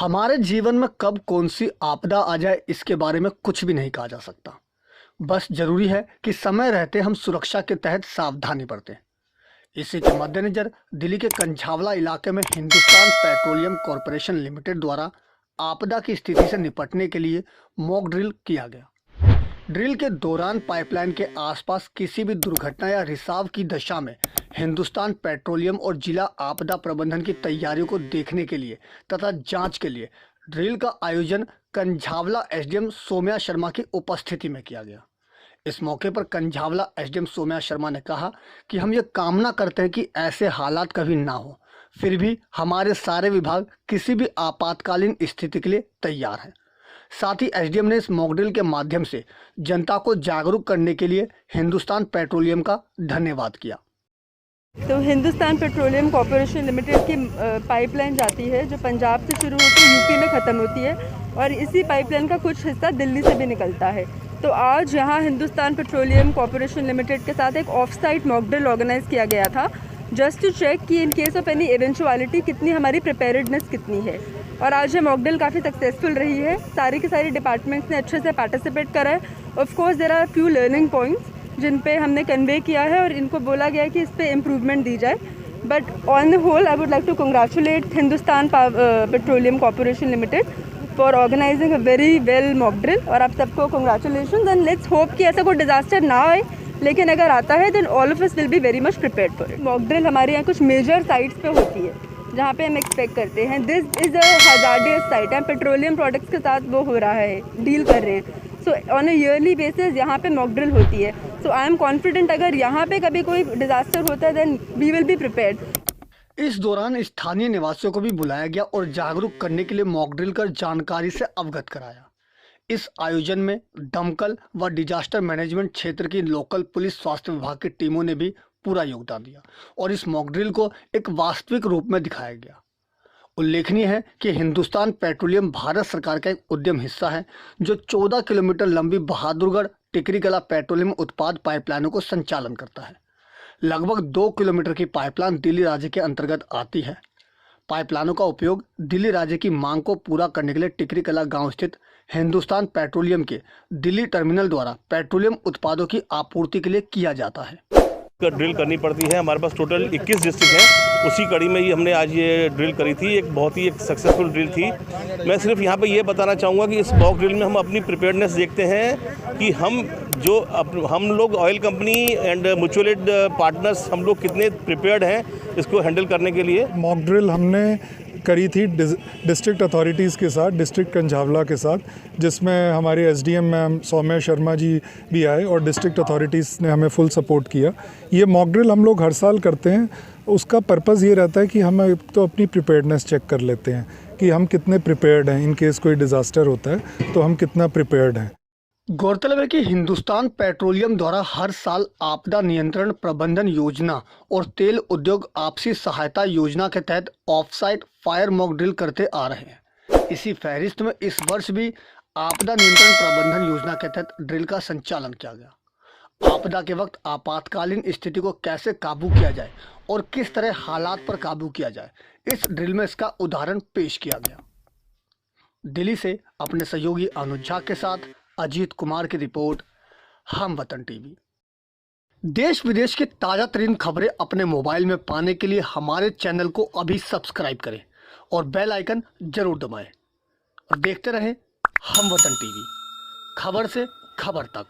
हमारे जीवन में कब कौन सी आपदा आ जाए इसके बारे में कुछ भी नहीं कहा जा सकता। बस जरूरी है कि समय रहते हम सुरक्षा के तहत सावधानी बरतें। इसी के मद्देनजर दिल्ली के कंझावला इलाके में हिंदुस्तान पेट्रोलियम कॉरपोरेशन लिमिटेड द्वारा आपदा की स्थिति से निपटने के लिए मॉक ड्रिल किया गया। ड्रिल के दौरान पाइपलाइन के आसपास किसी भी दुर्घटना या रिसाव की दशा में हिंदुस्तान पेट्रोलियम और जिला आपदा प्रबंधन की तैयारियों को देखने के लिए तथा जांच के लिए ड्रिल का आयोजन कंझावला एसडीएम सौम्या शर्मा की उपस्थिति में किया गया। इस मौके पर कंझावला एसडीएम सौम्या शर्मा ने कहा कि हम ये कामना करते हैं कि ऐसे हालात कभी ना हो, फिर भी हमारे सारे विभाग किसी भी आपातकालीन स्थिति के लिए तैयार हैं। साथ ही एसडीएम ने इस मॉक ड्रिल के माध्यम से जनता को जागरूक करने के लिए हिंदुस्तान पेट्रोलियम का धन्यवाद किया। तो हिंदुस्तान पेट्रोलियम कॉरपोरेशन लिमिटेड की पाइपलाइन जाती है जो पंजाब से शुरू होकर यूपी में ख़त्म होती है और इसी पाइपलाइन का कुछ हिस्सा दिल्ली से भी निकलता है। तो आज यहाँ हिंदुस्तान पेट्रोलियम कॉरपोरेशन लिमिटेड के साथ एक of site mock drill organise किया गया था, जस्ट टू चेक कि in case of any eventuality कितनी हमारी प्रिपेयर्डनेस कितनी है। और आज ये मॉक ड्रिल काफ़ी सक्सेसफुल रही है। सारी के सारी डिपार्टमेंट्स ने अच्छे से पार्टिसिपेट करा है। Of course there are few learning points जिन पे हमने कन्वे किया है और इनको बोला गया है कि इस पे इम्प्रूवमेंट दी जाए। But on the whole I would like to congratulate Hindustan Petroleum Corporation Limited for organising a very well mock drill. और आप सबको कंग्रेचुलेशन एंड लेट्स होप कि ऐसा कोई डिजास्टर ना आए, लेकिन अगर आता है then all of us will be very much prepared for it. Mock drill हमारे यहाँ कुछ मेजर साइट्स पे होती है जहाँ पे हम एक्सपेक्ट करते हैं this is a hazardous site है, पेट्रोलियम प्रोडक्ट्स के साथ वो हो रहा है, डील कर रहे हैं। So on a yearly basis यहाँ पे मॉक ड्रिल होती है। सो आई एम कॉन्फिडेंट अगर यहाँ पे कभी कोई डिजास्टर होता है then we will be prepared. इस दौरान स्थानीय निवासियों को भी बुलाया गया और जागरूक करने के लिए मॉक ड्रिल कर जानकारी से अवगत कराया। इस आयोजन में दमकल व डिजास्टर मैनेजमेंट क्षेत्र की लोकल पुलिस स्वास्थ्य विभाग की टीमों ने भी पूरा योगदान दिया और इस मॉक ड्रिल को एक वास्तविक रूप में दिखाया गया। उल्लेखनीय है कि हिंदुस्तान पेट्रोलियम भारत सरकार का एक उद्यम हिस्सा है जो 14 किलोमीटर लंबी बहादुरगढ़ टिकरीकला पेट्रोलियम उत्पाद पाइपलाइनों को संचालन करता है। लगभग 2 किलोमीटर की पाइपलाइन दिल्ली राज्य के अंतर्गत आती है। पाइपलाइनों का उपयोग दिल्ली राज्य की मांग को पूरा करने के लिए टिकरीकला गांव स्थित हिंदुस्तान पेट्रोलियम के दिल्ली टर्मिनल द्वारा पेट्रोलियम उत्पादों की आपूर्ति के लिए किया जाता है। ड्रिल करनी पड़ती है। हमारे पास टोटल 21 डिस्ट्रिक्ट हैं, उसी कड़ी में ही हमने आज ये ड्रिल करी थी। एक बहुत ही सक्सेसफुल ड्रिल थी। मैं सिर्फ यहाँ पे ये बताना चाहूँगा कि इस मॉक ड्रिल में हम अपनी प्रिपेयर्डनेस देखते हैं कि हम लोग oil company and mutual aid partners हम लोग कितने प्रिपेयर्ड हैं इसको हैंडल करने के लिए। मॉक ड्रिल हमने करी थी डिस्ट्रिक्ट अथॉरिटीज़ के साथ, डिस्ट्रिक्ट कंझावला के साथ, जिसमें हमारे एसडीएम मैम सौम्या शर्मा जी भी आए और डिस्ट्रिक्ट अथॉरिटीज़ ने हमें फुल सपोर्ट किया। ये मॉक ड्रिल हम लोग हर साल करते हैं। उसका पर्पज़ ये रहता है कि हम तो अपनी प्रिपेयर्डनेस चेक कर लेते हैं कि हम कितने प्रिपेयर्ड हैं, इन केस कोई डिज़ास्टर होता है तो हम कितना प्रिपेयर्ड हैं। गौरतलब है कि हिंदुस्तान पेट्रोलियम द्वारा हर साल आपदा नियंत्रण प्रबंधन योजना और तेल उद्योग आपसी सहायता योजना के तहत ऑफसाइट फायर मॉक ड्रिल करते आ रहे हैं। इसी फहरिस्त में इस वर्ष भी आपदा नियंत्रण प्रबंधन योजना के तहत ड्रिल का संचालन किया गया। आपदा के वक्त आपातकालीन स्थिति को कैसे काबू किया जाए और किस तरह हालात पर काबू किया जाए, इस ड्रिल में इसका उदाहरण पेश किया गया। दिल्ली से अपने सहयोगी अनुज झा के साथ अजीत कुमार की रिपोर्ट, हम वतन टीवी। देश विदेश की ताज़ा तरीन खबरें अपने मोबाइल में पाने के लिए हमारे चैनल को अभी सब्सक्राइब करें और बेल आइकन जरूर दबाएं और देखते रहें हम वतन टीवी, खबर से खबर तक।